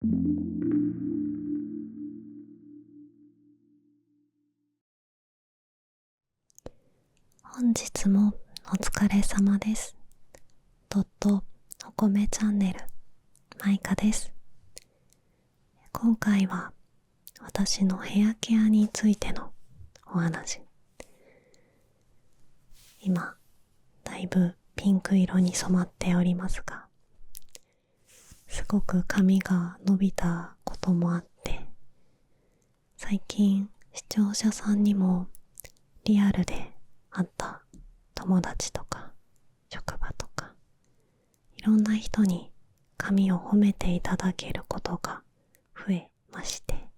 本日もお疲れ様です。お米チャンネルマイカです。今回は私のヘアケアについてのお話。今だいぶピンク色に染まっておりますが、すごく髪が伸びたこともあって、最近視聴者さんにもリアルで会った友達とか職場とかいろんな人に髪を褒めていただけることが増えまして、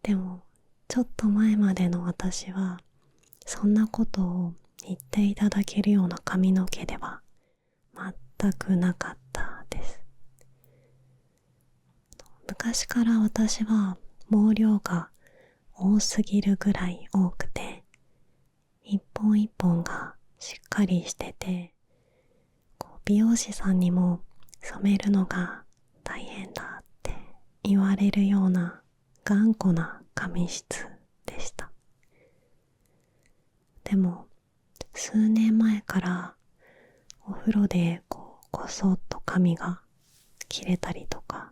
でもちょっと前までの私はそんなことを言っていただけるような髪の毛では全くなかったです。昔から私は毛量が多すぎるぐらい多くて、一本一本がしっかりしてて、美容師さんにも染めるのが大変だって言われるような頑固な髪質でした。でも数年前からお風呂でこそっと髪が切れたりとか、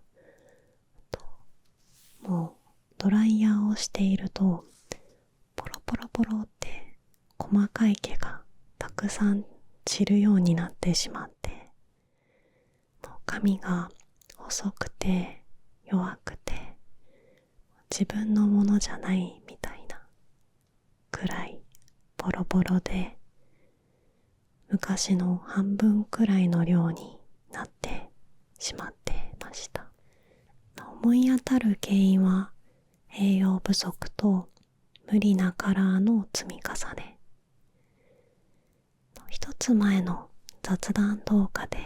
もうドライヤーをしているとポロポロポロって細かい毛がたくさん散るようになってしまって、もう髪が細くて弱くて自分のものじゃないみたいなくらいボロボロで、昔の半分くらいの量になってしまってました。思い当たる原因は栄養不足と無理なカラーの積み重ね。一つ前の雑談動画で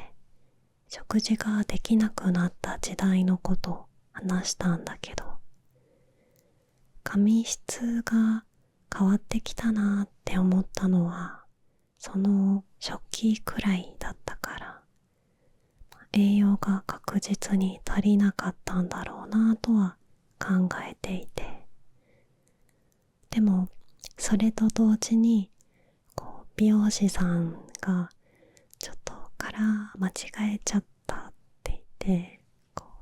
食事ができなくなった時代のことを話したんだけど、髪質が変わってきたなって思ったのはその食器くらいだったから、栄養が確実に足りなかったんだろうなとは考えていて、でもそれと同時に美容師さんがちょっとカラー間違えちゃったって言って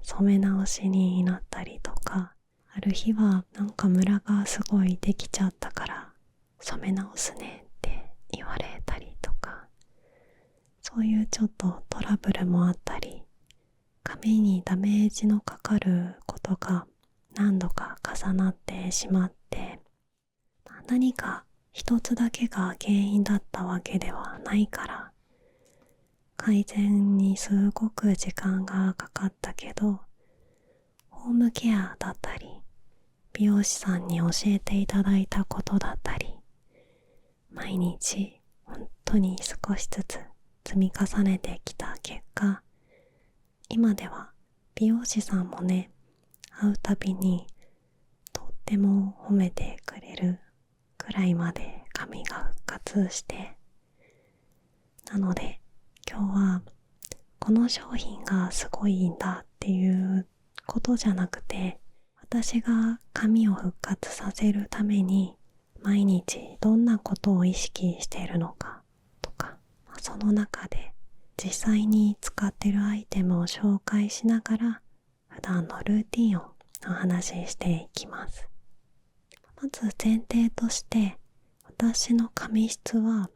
染め直しになったりとか、ある日はなんかムラがすごいできちゃったから染め直すねって言われたりとか、そういうちょっとトラブルもあったり、髪にダメージのかかることが何度か重なってしまって、何か一つだけが原因だったわけではないから、改善にすごく時間がかかったけど、ホームケアだったり美容師さんに教えていただいたことだったり、毎日本当に少しずつ積み重ねてきた結果、今では美容師さんもね、会うたびにとっても褒めてくれるくらいまで髪が復活して、なので今日はこの商品がすごいんだっていうことじゃなくて、私が髪を復活させるために毎日どんなことを意識しているのかとか、その中で実際に使っているアイテムを紹介しながら普段のルーティンをお話ししていきます。まず前提として、私の髪質は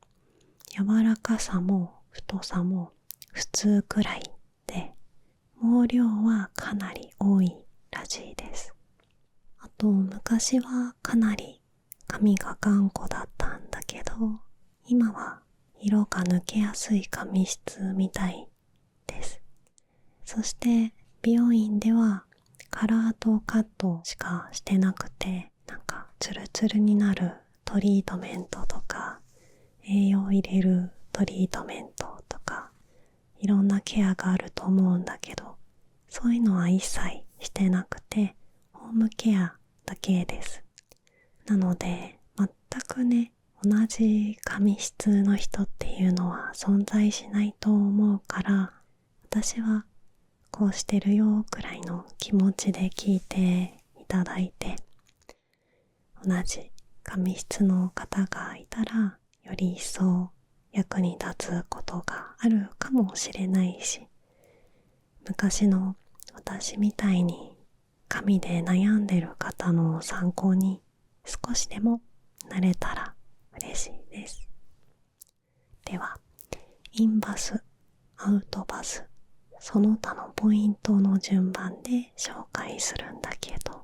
柔らかさも太さも普通くらいで、毛量はかなり多いらしいです。あと昔はかなり髪が頑固だったんだけど、今は色が抜けやすい髪質みたいです。そして美容院ではカラーとカットしかしてなくて、なんかツルツルになるトリートメントとか栄養入れるトリートメントとかいろんなケアがあると思うんだけど、そういうのは一切してなくてホームケアだけです。なので全くね、同じ髪質の人っていうのは存在しないと思うから、私はこうしてるよくらいの気持ちで聞いていただいて、同じ髪質の方がいたらより一層役に立つことがあるかもしれないし、昔の私みたいに髪で悩んでる方の参考に少しでもなれたら嬉しいです。では、インバス、アウトバス、その他のポイントの順番で紹介するんだけど、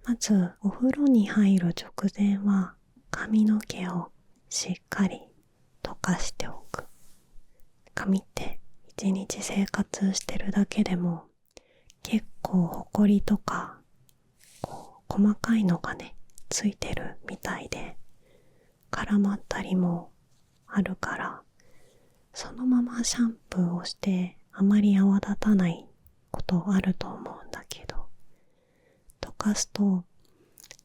まずお風呂に入る直前は髪の毛をしっかり溶かしておく。髪って一日生活してるだけでも結構ホコリとか細かいのがねついてるみたいで絡まったりもあるから、そのままシャンプーをしてあまり泡立たないことあると思うんだけど、溶かすと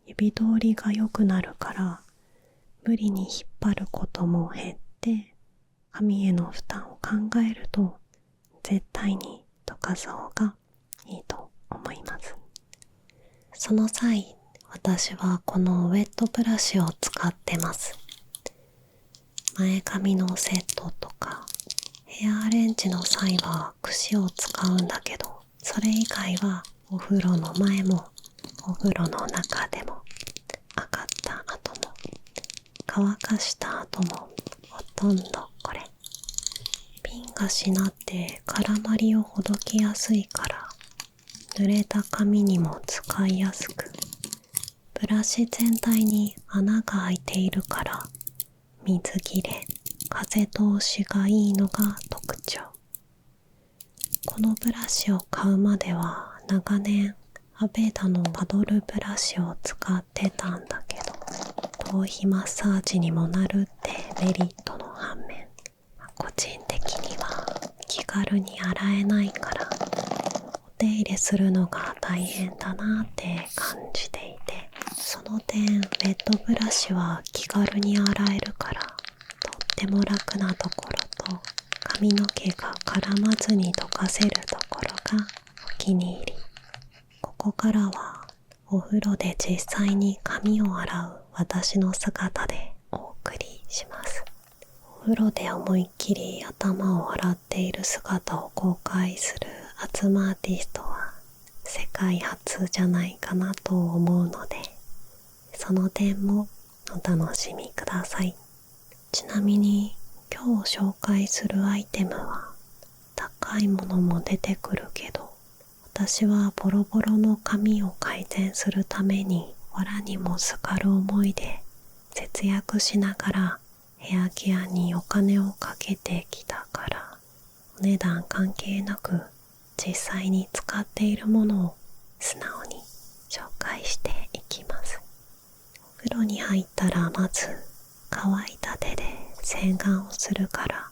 指通りが良くなるから無理に引っ張ることも減って、髪への負担を考えると絶対に溶かす方がいいと思います。その際、私はこのウェットブラシを使ってます。前髪のセットとかヘアアレンジの際は櫛を使うんだけど、それ以外はお風呂の前もお風呂の中でも上がった後も乾かした後もほとんどこれ。ピンがしなって絡まりをほどきやすいから濡れた髪にも使いやすく、ブラシ全体に穴が開いているから水切れ、風通しがいいのが特徴。このブラシを買うまでは長年アベダのパドルブラシを使ってたんだけど、頭皮マッサージにもなるってメリットの反面、個人的には気軽に洗えないからお手入れするのが大変だなって感じていて、その点ウェットブラシは気軽に洗えるからとっても楽なところと、髪の毛が絡まずに溶かせるところがお気に入り。ここからはお風呂で実際に髪を洗う私の姿でお送りします。お風呂で思いっきり頭を洗っている姿を公開するアツマアーティストは世界初じゃないかなと思うので、その点もお楽しみください。ちなみに今日紹介するアイテムは高いものも出てくるけど、私はボロボロの髪を改善するために藁にもすがる思いで節約しながらヘアケアにお金をかけてきたから、お値段関係なく実際に使っているものを素直に紹介していきます。お風呂に入ったらまず乾いた手で洗顔をするから、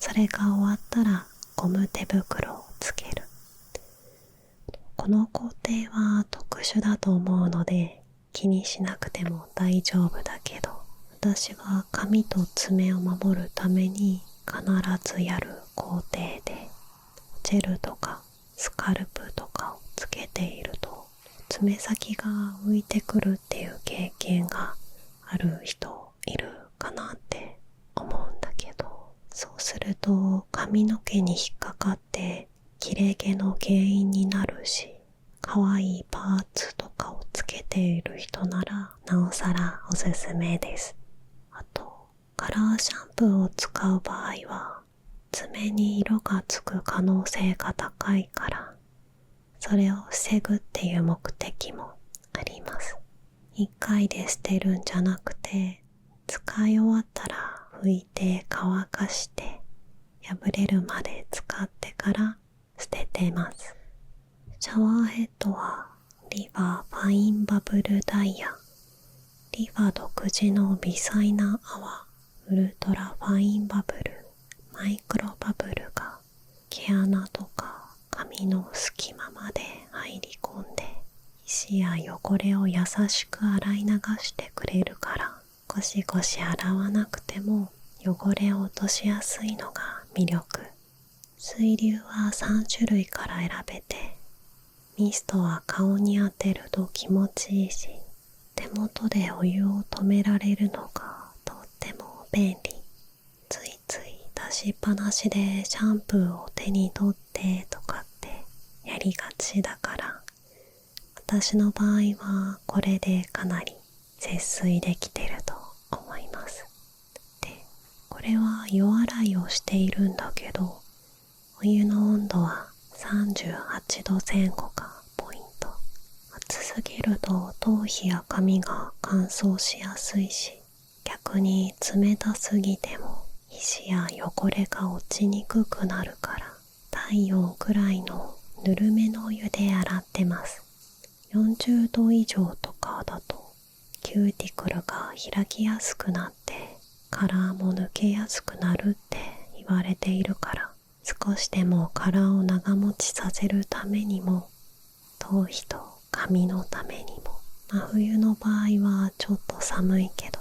それが終わったらゴム手袋をつける。この工程は特殊だと思うので気にしなくても大丈夫だけど、私は髪と爪を守るために必ずやる工程で、ジェルとかスカルプとかをつけていると爪先が浮いてくるっていう経験がある人いるかなって思うんだけど、そうすると髪の毛に引っかかって切れ毛の原因になるし、可愛いパーツとかをつけている人ならなおさらおすすめです。あとカラーシャンプーを使う場合は爪に色がつく可能性が高いから、それを防ぐっていう目的もあります。一回で捨てるんじゃなくて、使い終わったら拭いて乾かして破れるまで使ってから捨ててます。シャワーヘッドはリファファインバブルダイヤ、リファ独自の微細な泡、ウルトラファインバブル、マイクロバブルが毛穴とか髪の隙間まで入り込んで皮脂や汚れを優しく洗い流してくれるから、ゴシゴシ洗わなくても汚れを落としやすいのが魅力。水流は3種類から選べて、ミストは顔に当てると気持ちいいし、手元でお湯を止められるのがとっても便利。ついつい出しっぱなしでシャンプーを手に取ってとかってやりがちだから、私の場合はこれでかなり節水できてると思います。で、これは夜洗いをしているんだけど、お湯の温度は38度前後がポイント。暑すぎると頭皮や髪が乾燥しやすいし、逆に冷たすぎても皮脂や汚れが落ちにくくなるから、体温くらいのぬるめのお湯で洗ってます。40度以上とかだとキューティクルが開きやすくなってカラーも抜けやすくなるって言われているから、少しでもカラーを長持ちさせるためにも、頭皮と髪のためにも、真冬の場合はちょっと寒いけど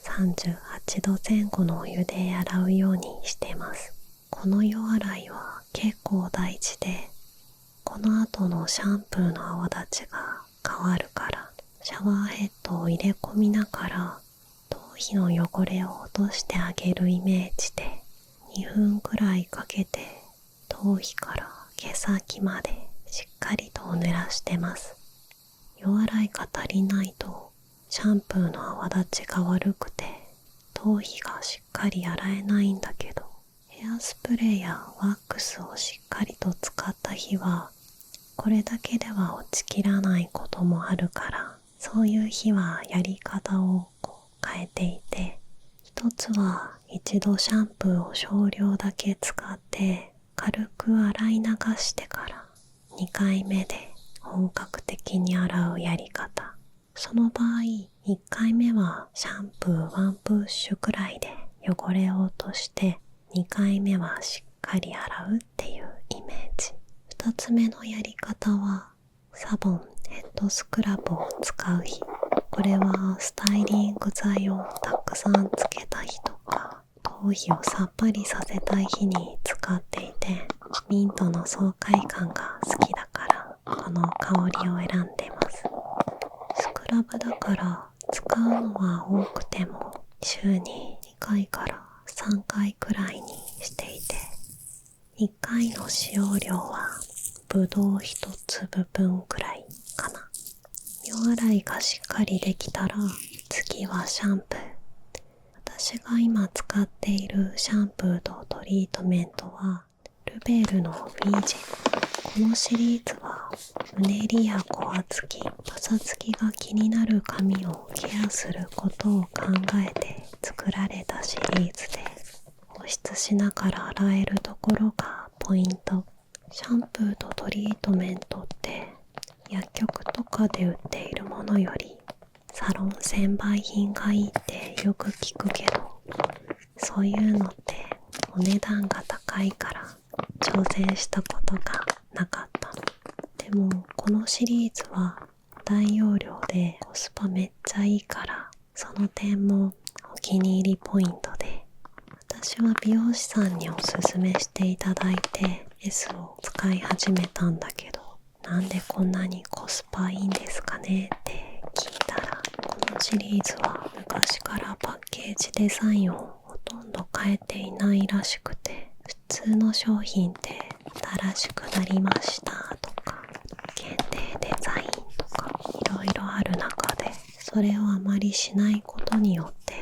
38度前後のお湯で洗うようにしてます。この夜洗いは結構大事で、この後のシャンプーの泡立ちが変わるから、シャワーヘッドを入れ込みながら頭皮の汚れを落としてあげるイメージで、2分くらいかけて頭皮から毛先までしっかりと濡らしてます。夜洗いが足りないとシャンプーの泡立ちが悪くて頭皮がしっかり洗えないんだけど、ヘアスプレーやワックスをしっかりと使った日はこれだけでは落ちきらないこともあるから、そういう日はやり方を変えていて、一つは一度シャンプーを少量だけ使って軽く洗い流してから、2回目で本格的に洗うやり方。その場合、1回目はシャンプーワンプッシュくらいで汚れを落として、2回目はしっかり洗うっていうイメージ。2つ目のやり方はサボン、ヘッドスクラブを使う日。これはスタイリング剤をたくさんつけた日とか、頭皮をさっぱりさせたい日に使っていて、ミントの爽快感が好きだからこの香りを選んでます。スクラブだから使うのは多くても週に2回から3回くらいにしていて、1回の使用量はぶどう1粒分くらいかな。夜洗いがしっかりできたら次はシャンプー。私が今使っているシャンプーとトリートメントはルベルのフィージェ。このシリーズはうねりやごわつき、パサつきが気になる髪をケアすることを考えて作られたシリーズで、保湿しながら洗えるところがポイント。シャンプーとトリートメントって薬局とかで売っているものよりサロン専売品がいいってよく聞くけど、そういうのってお値段が高いから挑戦したことがなかったの。でもこのシリーズは大容量でコスパめっちゃいいから、その点もお気に入りポイントで、私は美容師さんにおすすめしていただいて S を使い始めたんだけど、なんでこんなにコスパいいんですかねって聞いたら、このシリーズは昔からパッケージデザインをほとんど変えていないらしくて、普通の商品って新しくなりましたとか限定デザインとかいろいろある中で、それをあまりしないことによって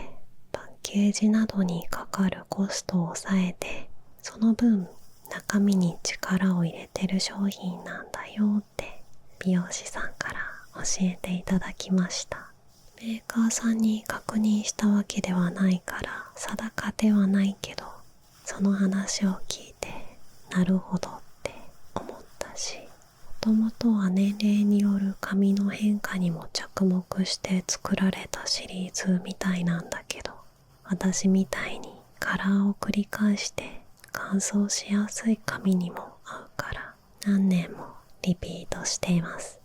パッケージなどにかかるコストを抑えて、その分中身に力を入れてる商品なんだよって美容師さんから教えていただきました。メーカーさんに確認したわけではないから定かではないけど、その話を聞いてなるほどって思ったし、もともとは年齢による髪の変化にも着目して作られたシリーズみたいなんだけど、私みたいにカラーを繰り返して乾燥しやすい髪にも合うから何年もリピートしています。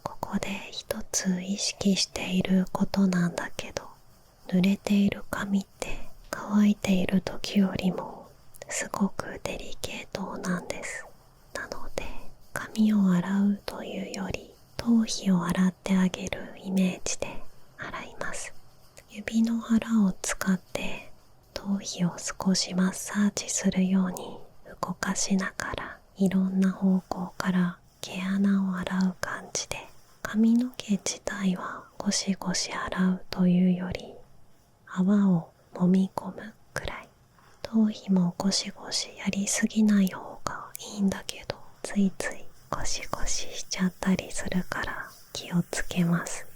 ここで一つ意識していることなんだけど、濡れている髪って乾いている時よりもすごくデリケートなんです。なので髪を洗うというより頭皮を洗ってあげるイメージで洗います。指の腹を使って頭皮を少しマッサージするように動かしながら、いろんな方向から毛穴を洗う感じで、髪の毛自体はゴシゴシ洗うというより泡を揉み込むくらい。頭皮もゴシゴシやりすぎない方がいいんだけど、ついついゴシゴシしちゃったりするから気をつけます。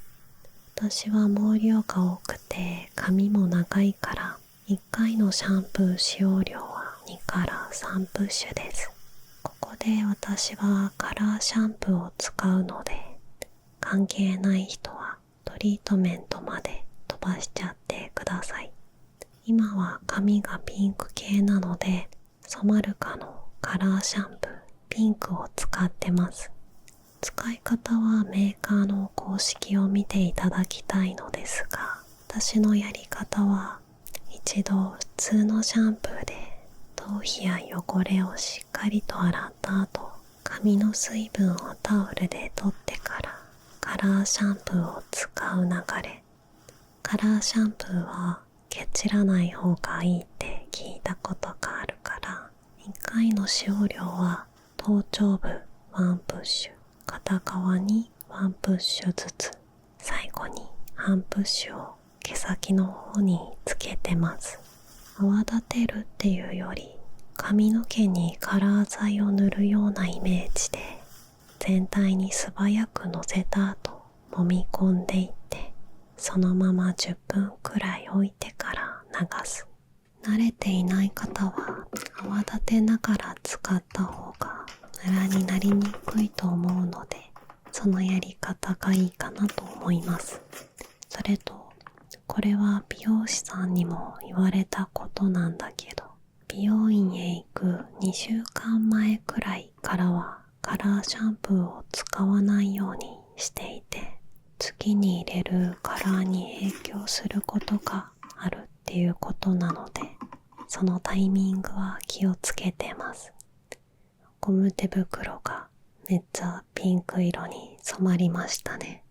私は毛量が多くて髪も長いから1回のシャンプー使用量は2から3プッシュです。ここで私はカラーシャンプーを使うので、関係ない人はトリートメントまで飛ばしちゃってください。今は髪がピンク系なのでソマルカのカラーシャンプーピンクを使ってます。使い方はメーカーの公式を見ていただきたいのですが、私のやり方は一度普通のシャンプーで頭皮や汚れをしっかりと洗った後、髪の水分をタオルで取ってからカラーシャンプーを使う流れ。カラーシャンプーはケチらない方がいいって聞いたことがあるから、1回の使用量は頭頂部1プッシュ、片側に1プッシュずつ、最後に半プッシュを毛先の方につけてます。泡立てるっていうより髪の毛にカラー剤を塗るようなイメージで、全体に素早くのせた後揉み込んでいって、そのまま10分くらい置いてから流す。慣れていない方は泡立てながら使った方がムラになりにくいと思うので、そのやり方がいいかなと思います。それと、これは美容師さんにも言われたことなんだけど、美容院へ行く2週間前くらいからはカラーシャンプーを使わないようにしていて、月に入れるカラーに影響することがあるっていうことなので、そのタイミングは気をつけてます。ゴム手袋がめっちゃピンク色に染まりましたね。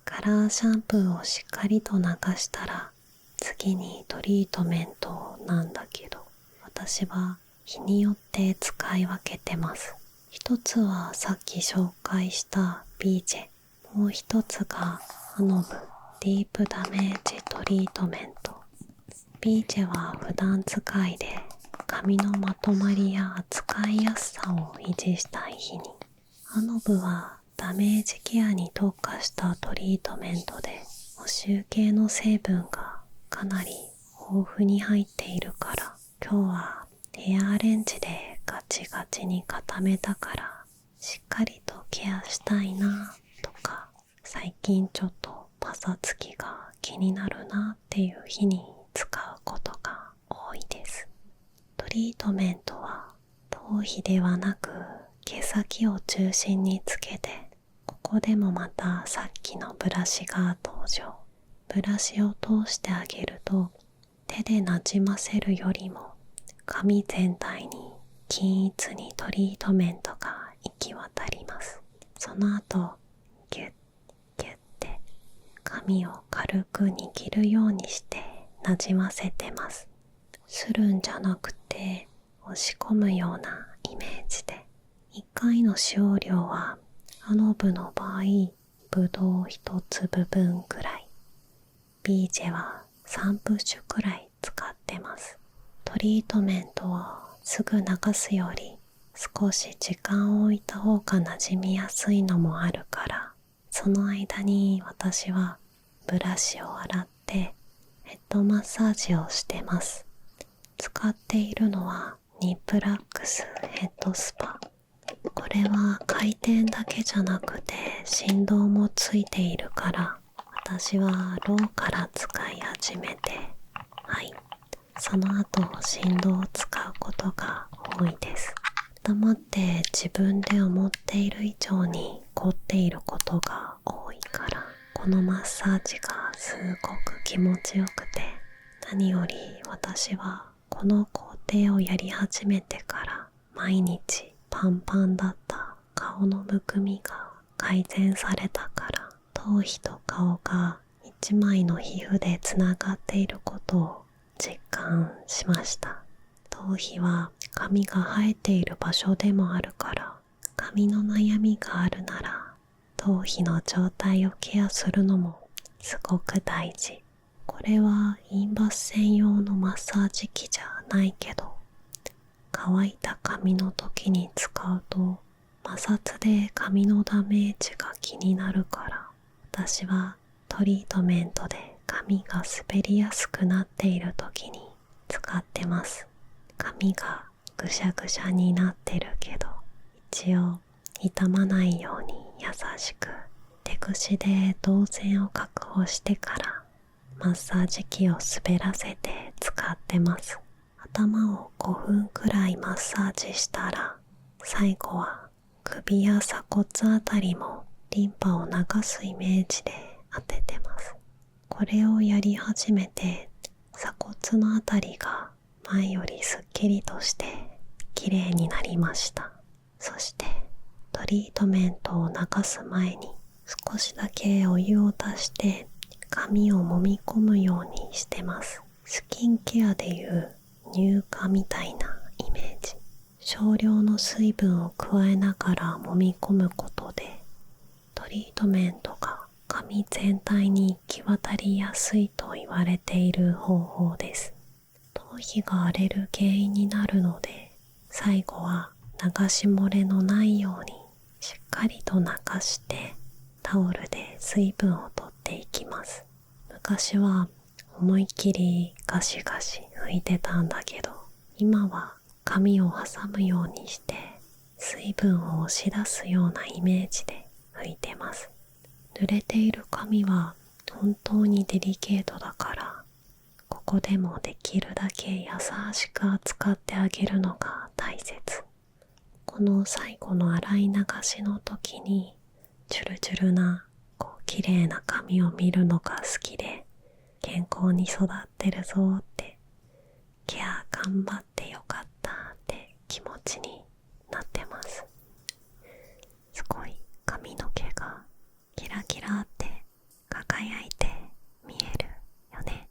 カラーシャンプーをしっかりと流したら、次にトリートメントなんだけど、私は日によって使い分けてます。一つはさっき紹介したビージェ、もう一つがアノブディープダメージトリートメント。ビージェは普段使いで髪のまとまりや扱いやすさを維持したい日に、アノブはダメージケアに特化したトリートメントで、補修系の成分がかなり豊富に入っているから、今日はヘアアレンジでガチガチに固めたからしっかりとケアしたいなとか、最近ちょっとパサつきが気になるなっていう日に使うことが多いです。トリートメントは頭皮ではなく毛先を中心につけて、ここでもまたさっきのブラシが登場。ブラシを通してあげると、手でなじませるよりも髪全体に均一にトリートメントが行き渡ります。その後ギュッギュッて髪を軽く握るようにしてなじませてます。するんじゃなくて押し込むようなイメージで、1回の使用量はアノブの場合ブドウ1粒分くらい、ビージェは3プッシュくらい使ってます。トリートメントをすぐ流すより少し時間を置いた方が馴染みやすいのもあるから、その間に私はブラシを洗ってヘッドマッサージをしてます。使っているのはニプラックスヘッドスパ。これは回転だけじゃなくて振動もついているから、私はローから使い始めて、その後振動を使うことが多いです。黙って自分で思っている以上に凝っていることが多いから、このマッサージがすごく気持ちよくて、何より私はこの工定をやり始めてから毎日パンパンだった顔のむくみが改善されたから、頭皮と顔が一枚の皮膚でつながっていることを実感しました。頭皮は髪が生えている場所でもあるから、髪の悩みがあるなら頭皮の状態をケアするのもすごく大事。これは陰バス専用のマッサージ機じゃないけど、乾いた髪の時に使うと摩擦で髪のダメージが気になるから、私はトリートメントで髪が滑りやすくなっている時に使ってます。髪がぐしゃぐしゃになってるけど、一応傷まないように優しく手ぐしで動線を確保してからマッサージ機を滑らせて使ってます。頭を5分くらいマッサージしたら、最後は首や鎖骨あたりもリンパを流すイメージで当ててます。これをやり始めて鎖骨のあたりが前よりすっきりとして綺麗になりました。そしてトリートメントを流す前に少しだけお湯を足して髪を揉み込むようにしてます。スキンケアでいう乳化みたいなイメージ。少量の水分を加えながら揉み込むことでトリートメントが髪全体に行き渡りやすいと言われている方法です。頭皮が荒れる原因になるので、最後は流し漏れのないようにしっかりと流してタオルで水分を取っていきます。昔は思いっきりガシガシ拭いてたんだけど、今は髪を挟むようにして水分を押し出すようなイメージで拭いてます。濡れている髪は本当にデリケートだから、ここでもできるだけ優しく扱ってあげるのが大切。この最後の洗い流しの時にチュルチュルな綺麗な髪を見るのが好きで、健康に育ってるぞって、ケア頑張ってよかったって気持ちになってます。すごい髪の毛がキラキラって輝いて見えるよね。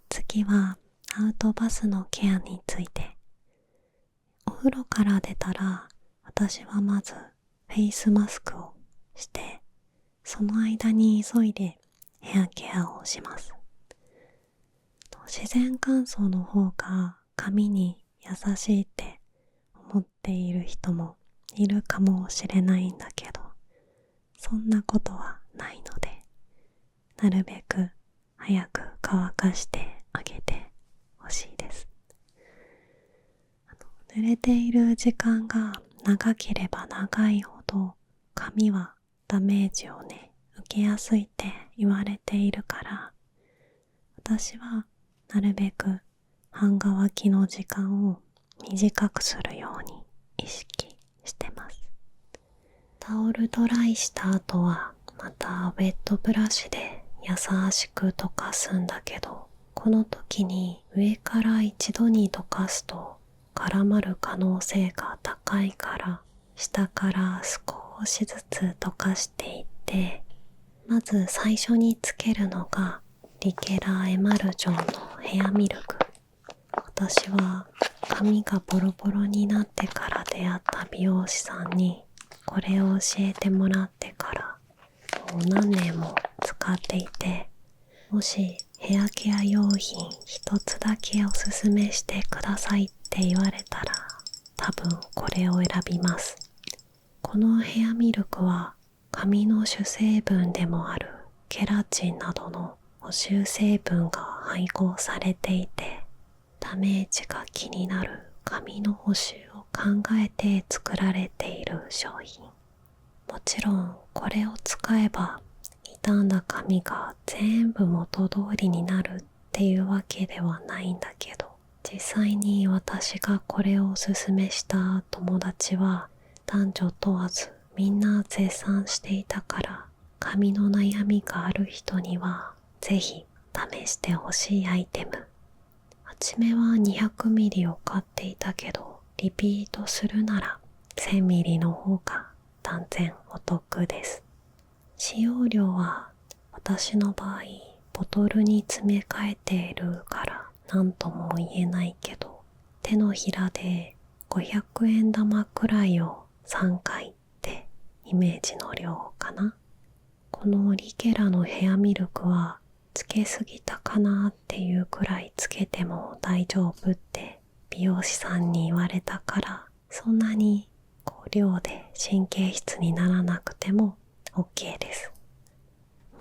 次はアウトバスのケアについて。お風呂から出たら私はまずフェイスマスクをして、その間に急いでヘアケアをします。自然乾燥の方が髪に優しいって思っている人もいるかもしれないんだけど、そんなことはないので、なるべく早く乾かしてあげてほしいです。濡れている時間が長ければ長いほど髪はダメージを受けやすいって言われているから、私はなるべく半乾きの時間を短くするように意識してます。タオルドライした後はまたウェットブラシで優しく溶かすんだけど、この時に上から一度に溶かすと絡まる可能性が高いから、下から少しずつ溶かしていって、まず最初につけるのがリケラエマルジョンのヘアミルク。私は髪がボロボロになってから出会った美容師さんにこれを教えてもらってからもう何年も使っていて、もしヘアケア用品一つだけおすすめしてくださいって言われたら、多分これを選びます。このヘアミルクは髪の主成分でもあるケラチンなどの補修成分が配合されていて、ダメージが気になる髪の補修を考えて作られている商品。もちろんこれを使えば傷んだ髪が全部元通りになるっていうわけではないんだけど、実際に私がこれをおすすめした友達は男女問わずみんな絶賛していたから、髪の悩みがある人にはぜひ試してほしいアイテム。初めは 200ml を買っていたけど、リピートするなら 1000ml の方が断然お得です。使用量は私の場合ボトルに詰め替えているから何とも言えないけど、手のひらで500円玉くらいを3回ってイメージの量かな。このリケラのヘアミルクはつけすぎたかなっていうくらいつけても大丈夫って美容師さんに言われたから、そんなに量で神経質にならなくても OK です。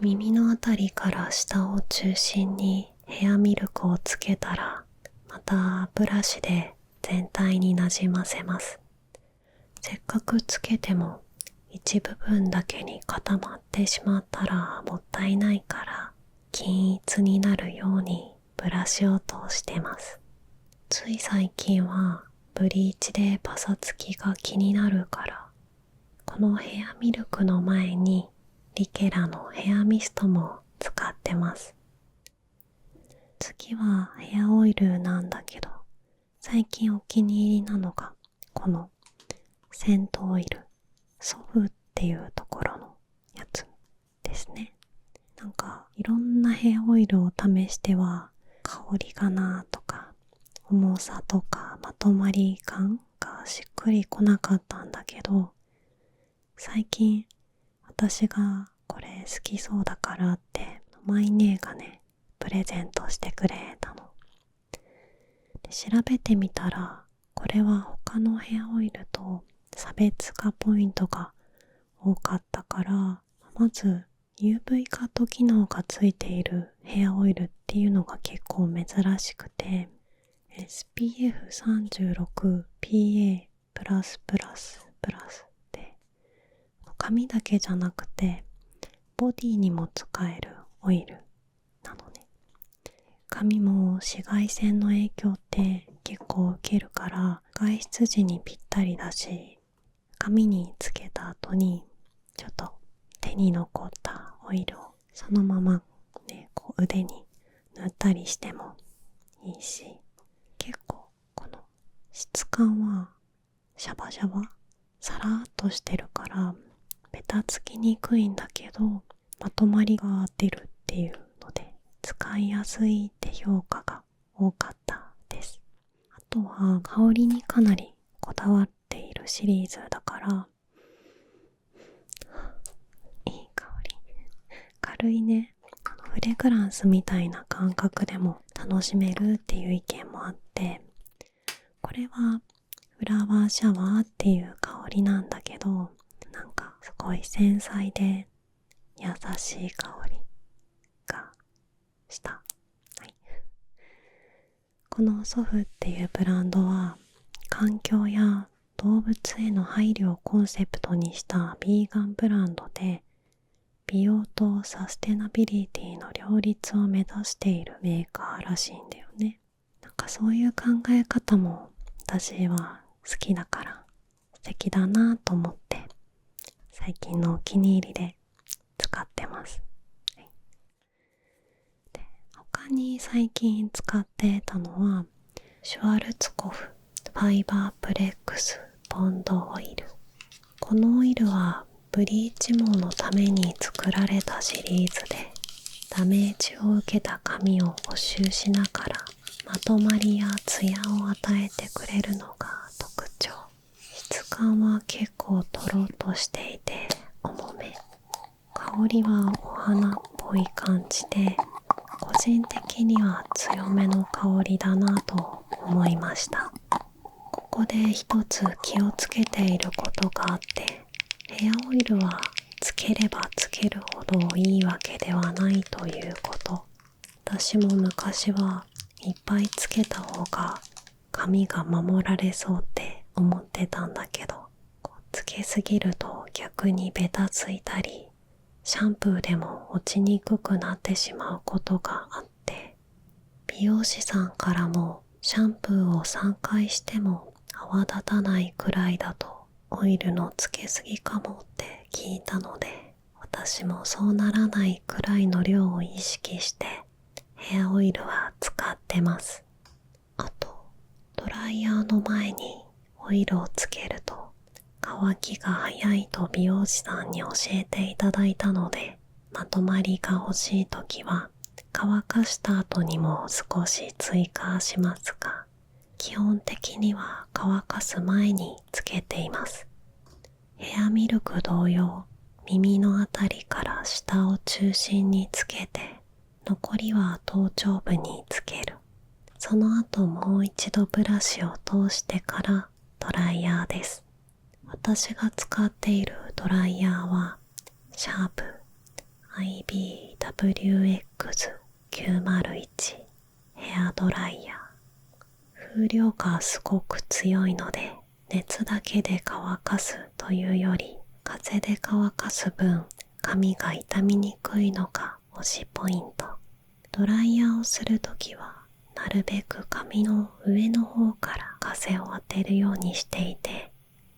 耳のあたりから下を中心にヘアミルクをつけたら、またブラシで全体になじませます。せっかくつけても一部分だけに固まってしまったらもったいないから、均一になるようにブラシを通してます。つい最近はブリーチでパサつきが気になるから、このヘアミルクの前にリケラのヘアミストも使ってます。次はヘアオイルなんだけど、最近お気に入りなのがこのセントオイル、ソフっていうところのやつですね。なんかいろんなヘアオイルを試しては香りがなとか重さとかまとまり感がしっくりこなかったんだけど、最近私がこれ好きそうだからってマイネーがねプレゼントしてくれたので、調べてみたらこれは他のヘアオイルと差別化ポイントが多かったから、まず UV カット機能がついているヘアオイルっていうのが結構珍しくて、 SPF36PA++++ で髪だけじゃなくてボディにも使えるオイルなのね。髪も紫外線の影響って結構受けるから外出時にぴったりだし、髪につけた後にちょっと手に残ったオイルをそのままね腕に塗ったりしてもいいし、結構この質感はシャバシャバサラーっとしてるからベタつきにくいんだけどまとまりが出るっていうので使いやすいって評価が多かったです。あとは香りにかなりこだわっているシリーズだからいい香り、軽いね、フレグランスみたいな感覚でも楽しめるっていう意見もあって、これはフラワーシャワーっていう香りなんだけど、なんかすごい繊細で優しい香りがした、はい、このソフっていうブランドは環境や動物への配慮をコンセプトにしたビーガンブランドで、美容とサステナビリティの両立を目指しているメーカーらしいんだよね。なんかそういう考え方も私は好きだから素敵だなと思って最近のお気に入りで使ってます。はい、で他に最近使ってたのはシュワルツコフファイバープレックスボンドオイル。このオイルはブリーチ毛のために作られたシリーズで、ダメージを受けた髪を補修しながらまとまりやツヤを与えてくれるのが特徴。質感は結構トロッとしていて重め、香りはお花っぽい感じで個人的には強めの香りだなと思いました。ここで一つ気をつけていることがあって、ヘアオイルはつければつけるほどいいわけではないということ。私も昔はいっぱいつけた方が髪が守られそうって思ってたんだけど、つけすぎると逆にベタついたりシャンプーでも落ちにくくなってしまうことがあって、美容師さんからもシャンプーを3回しても泡立たないくらいだとオイルのつけすぎかもって聞いたので、私もそうならないくらいの量を意識してヘアオイルは使ってます。ライヤーの前にオイルをつけると乾きが早いと美容師さんに教えていただいたので、まとまりが欲しいときは乾かした後にも少し追加しますが、基本的には乾かす前につけています。ヘアミルク同様、耳のあたりから下を中心につけて、残りは頭頂部につける。その後もう一度ブラシを通してからドライヤーです。私が使っているドライヤーはシャープ IBWX901 ヘアドライヤー。風量がすごく強いので、熱だけで乾かすというより風で乾かす分、髪が傷みにくいのが推しポイント。ドライヤーをするときはなるべく髪の上の方から風を当てるようにしていて、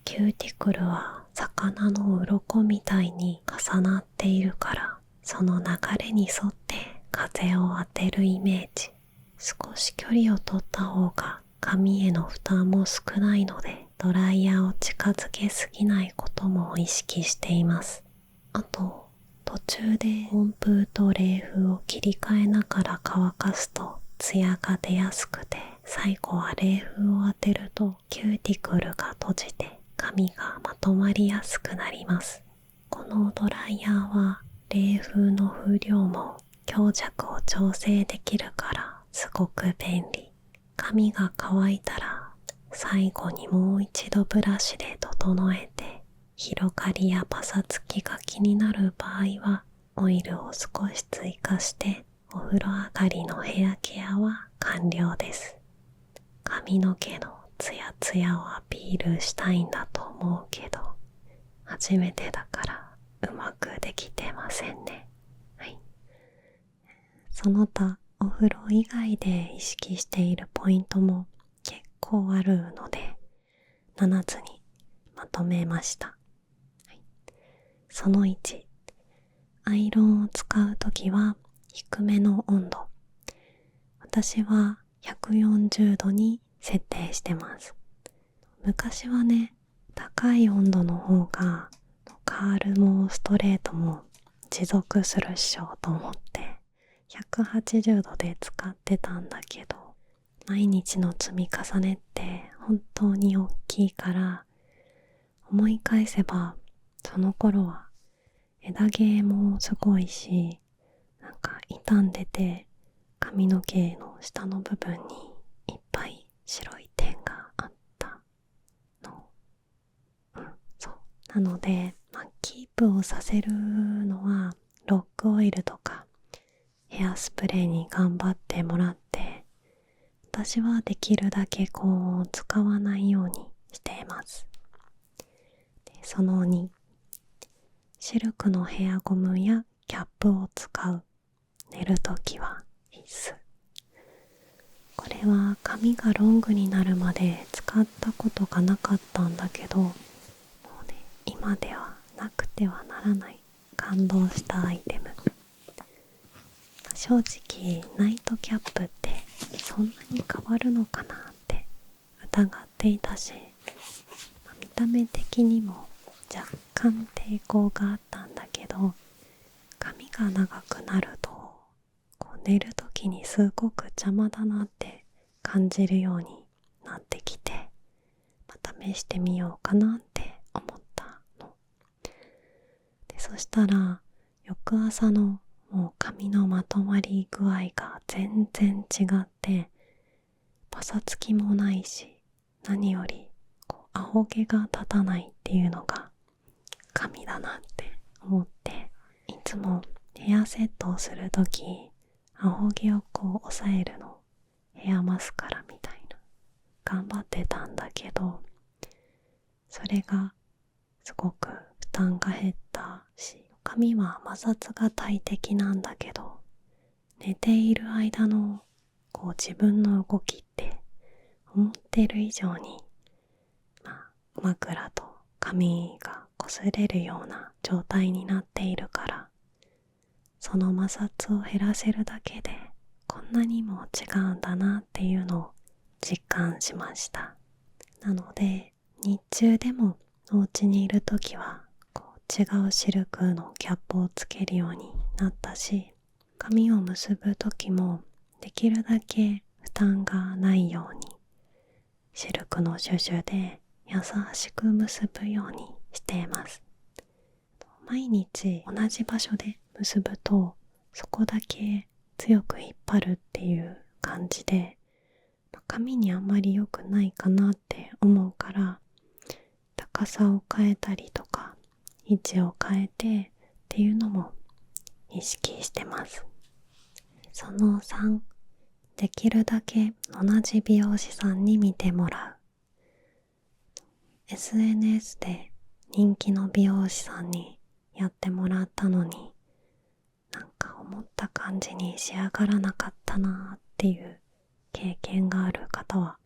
キューティクルは魚の鱗みたいに重なっているから、その流れに沿って風を当てるイメージ。少し距離を取った方が髪への負担も少ないので、ドライヤーを近づけすぎないことも意識しています。あと、途中で温風と冷風を切り替えながら乾かすとツヤが出やすくて、最後は冷風を当てるとキューティクルが閉じて髪がまとまりやすくなります。このドライヤーは冷風の風量も強弱を調整できるからすごく便利。髪が乾いたら最後にもう一度ブラシで整えて、広がりやパサつきが気になる場合はオイルを少し追加してお風呂上がりのヘアケアは完了です。髪の毛のツヤツヤをアピールしたいんだと思うけど、初めてだからうまくできてませんね。はい。その他お風呂以外で意識しているポイントも結構あるので、7つにまとめました。はい、その1、アイロンを使うときは低めの温度。私は140度に設定してます。昔はね、高い温度の方がカールもストレートも持続するっしょと思って180度で使ってたんだけど、毎日の積み重ねって本当に大きいから、思い返せばその頃は枝毛もすごいし、なんか傷んでて髪の毛の下の部分にいっぱい白い点があったの。そう。なので、キープをさせるのはロックオイルとかヘアスプレーに頑張ってもらって、私はできるだけ使わないようにしています。で、その2、シルクのヘアゴムやキャップを使う。寝るときは必須。これは髪がロングになるまで使ったことがなかったんだけど、もうね、今ではなくてはならない感動したアイテム。正直ナイトキャップってそんなに変わるのかなって疑っていたし、見た目的にも若干抵抗があったんだけど、髪が長くなると寝るときにすごく邪魔だなって感じるようになってきて、試してみようかなって思ったの。で、そしたら翌朝のもう髪のまとまり具合が全然違って、パサつきもないし、何よりアホ毛が立たないっていうのが神だなって思って、いつもヘアセットをするときアホ毛を抑えるのヘアマスカラみたいな頑張ってたんだけど、それがすごく負担が減ったし、髪は摩擦が大敵なんだけど、寝ている間の自分の動きって思ってる以上に枕と髪が擦れるような状態になっているから、その摩擦を減らせるだけでこんなにも違うんだなっていうのを実感しました。なので日中でもお家にいるときは違うシルクのキャップをつけるようになったし、髪を結ぶときもできるだけ負担がないようにシルクのシュシュで優しく結ぶようにしています。毎日同じ場所で結ぶとそこだけ強く引っ張るっていう感じで髪にあんまり良くないかなって思うから、高さを変えたりとか位置を変えてっていうのも意識してます。その3、できるだけ同じ美容師さんに見てもらう。 SNS で人気の美容師さんにやってもらったのになんか思った感じに仕上がらなかったなっていう経験がある方は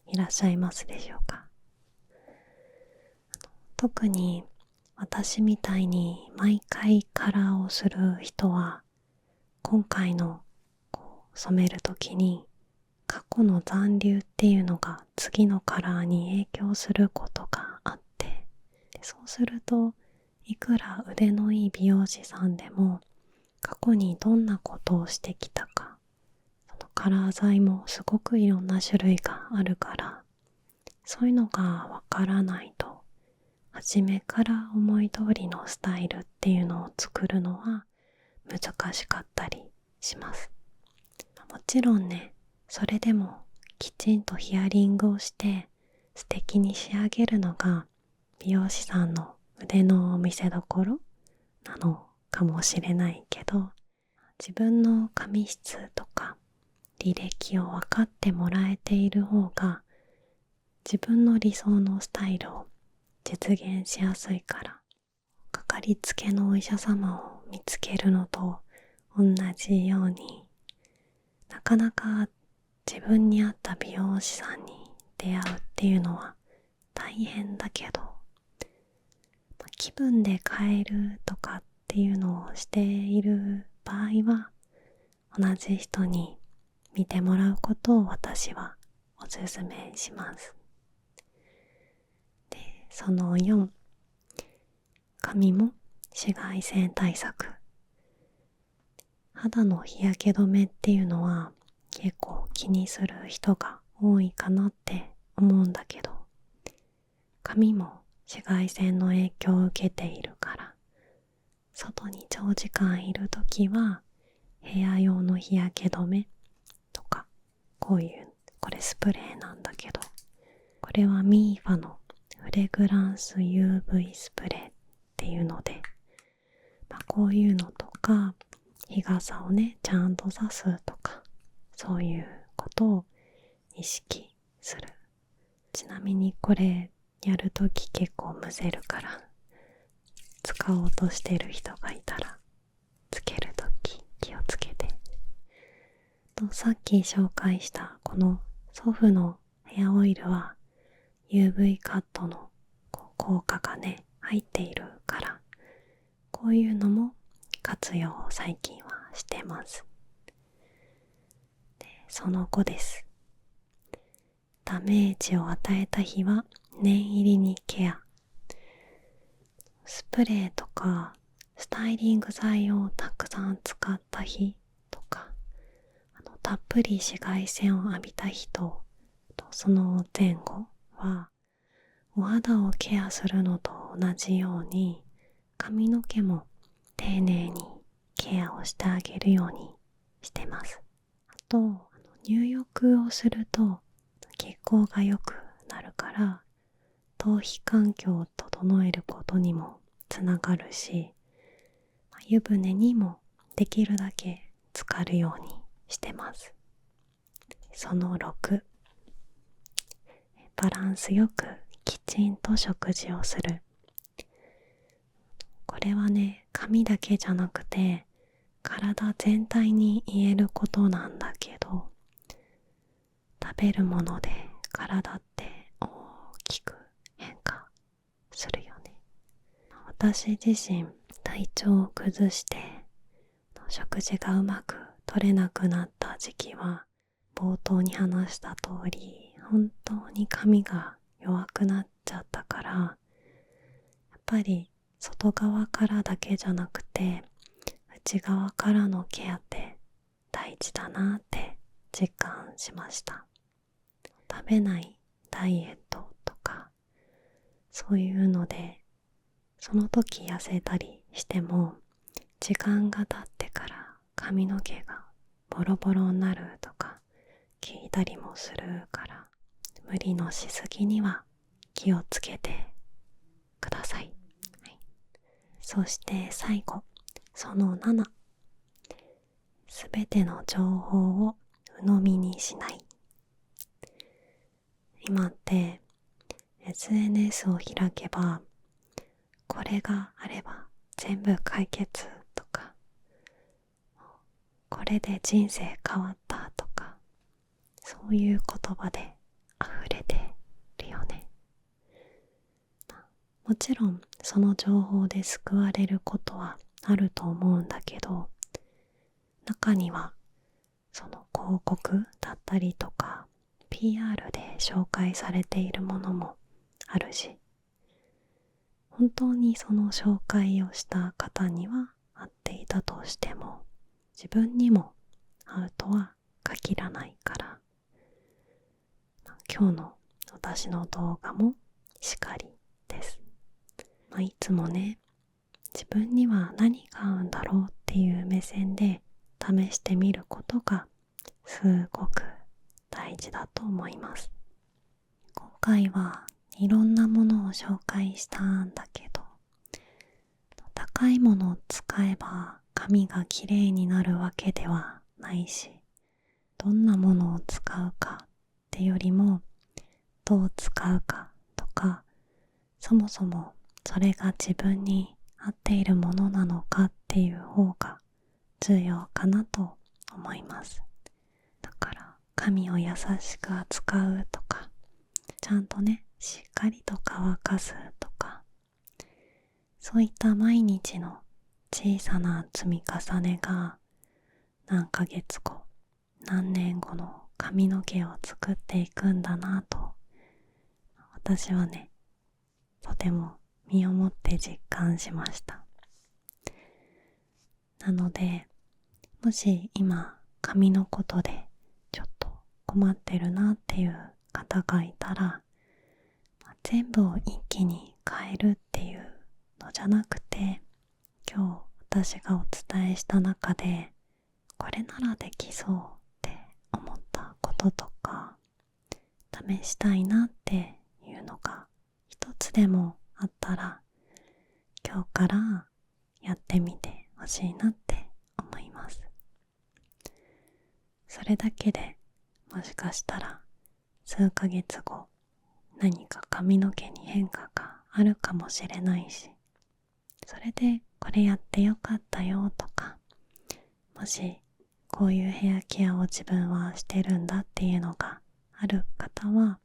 いらっしゃいますでしょうか。特に私みたいに毎回カラーをする人は今回の染める時に過去の残留っていうのが次のカラーに影響することがあって、そうするといくら腕のいい美容師さんでも過去にどんなことをしてきたか、そのカラー剤もすごくいろんな種類があるから、そういうのがわからないと初めから思い通りのスタイルっていうのを作るのは難しかったりします。もちろんね、それでもきちんとヒアリングをして素敵に仕上げるのが美容師さんの腕の見せ所なのかもしれないけど、自分の髪質とか履歴を分かってもらえている方が自分の理想のスタイルを実現しやすいから、かかりつけのお医者様を見つけるのと同じように、なかなか自分に合った美容師さんに出会うっていうのは大変だけど、気分で変えるとかっていうのをしている場合は同じ人に見てもらうことを私はおすすめします。で、その4、髪も紫外線対策。肌の日焼け止めっていうのは結構気にする人が多いかなって思うんだけど、髪も紫外線の影響を受けているから、外に長時間いるときは部屋用の日焼け止めとか、これスプレーなんだけど、これはミーファのフレグランス UV スプレーっていうので、こういうのとか日傘をねちゃんと差すとか、そういうことを意識する。ちなみにこれやるとき結構むせるから、使おうとしてる人がいたらつけるとき気をつけて。と、さっき紹介したこのソフのヘアオイルは UV カットの効果がね入っているから、こういうのも活用を最近はしてます。で、その5です。ダメージを与えた日は念入りにケア。スプレーとかスタイリング剤をたくさん使った日とか、たっぷり紫外線を浴びた日とその前後はお肌をケアするのと同じように髪の毛も丁寧にケアをしてあげるようにしてます。あと入浴をすると血行が良くなるから頭皮環境を整えることにもつながるし、湯船にもできるだけ浸かるようにしてます。その6、バランスよくきちんと食事をする。これはね、髪だけじゃなくて体全体に言えることなんだけど、食べるもので体って大きく変化するよね。私自身体調を崩して食事がうまく取れなくなった時期は冒頭に話した通り本当に髪が弱くなっちゃったから、やっぱり外側からだけじゃなくて内側からのケアって大事だなって実感しました。食べないダイエットとかそういうのでその時痩せたりしても時間が経ってから髪の毛がボロボロになるとか聞いたりもするから、無理のしすぎには気をつけてください。はい、そして最後、その7、すべての情報を鵜呑みにしない。今って SNS を開けばこれがあれば全部解決とか、これで人生変わったとか、そういう言葉で溢れてるよね。もちろんその情報で救われることはあると思うんだけど、中にはその広告だったりとか PR で紹介されているものもあるし、本当にその紹介をした方には合っていたとしても自分にも合うとは限らないから、今日の私の動画もしかりです。いつもね、自分には何が合うんだろうっていう目線で試してみることがすごく大事だと思います。今回はいろんなものを紹介したんだけど、高いものを使えば髪がきれいになるわけではないし、どんなものを使うかってよりもどう使うかとか、そもそもそれが自分に合っているものなのかっていう方が重要かなと思います。だから髪を優しく扱うとか、ちゃんとねしっかりと乾かすとか、そういった毎日の小さな積み重ねが何ヶ月後何年後の髪の毛を作っていくんだなと、私はねとても身をもって実感しました。なので、もし今髪のことでちょっと困ってるなっていう方がいたら、全部を一気に変えるっていうのじゃなくて、今日私がお伝えした中でこれならできそうって思ったこととか、試したいなっていうのが一つでもあったら、今日からやってみてほしいなって思います。それだけでもしかしたら数ヶ月後何か髪の毛に変化があるかもしれないし、それでこれやってよかったよとか、もしこういうヘアケアを自分はしてるんだっていうのがある方は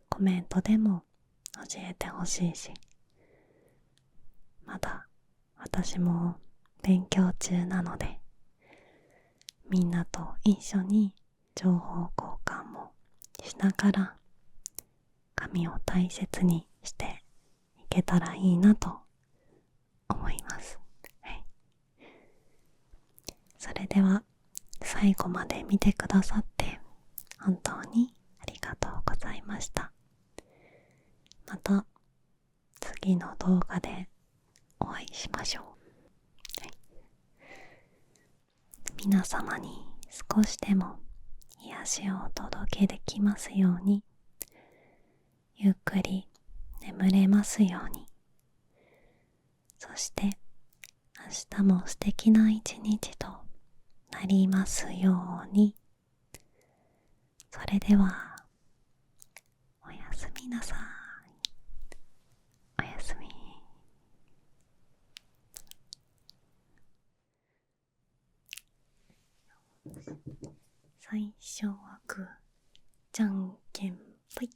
コメントでも教えてほしいし、まだ私も勉強中なので、みんなと一緒に情報交換もしながら髪を大切にしていけたらいいなと思います。はい、それでは最後まで見てくださって本当にありがとうございました。また次の動画でお会いしましょう。はい、皆様に少しでも癒しをお届けできますように、ゆっくり眠れますように、そして明日も素敵な一日となりますように。それではおやすみなさい。おやすみ。最初はグー、じゃんけんぽい。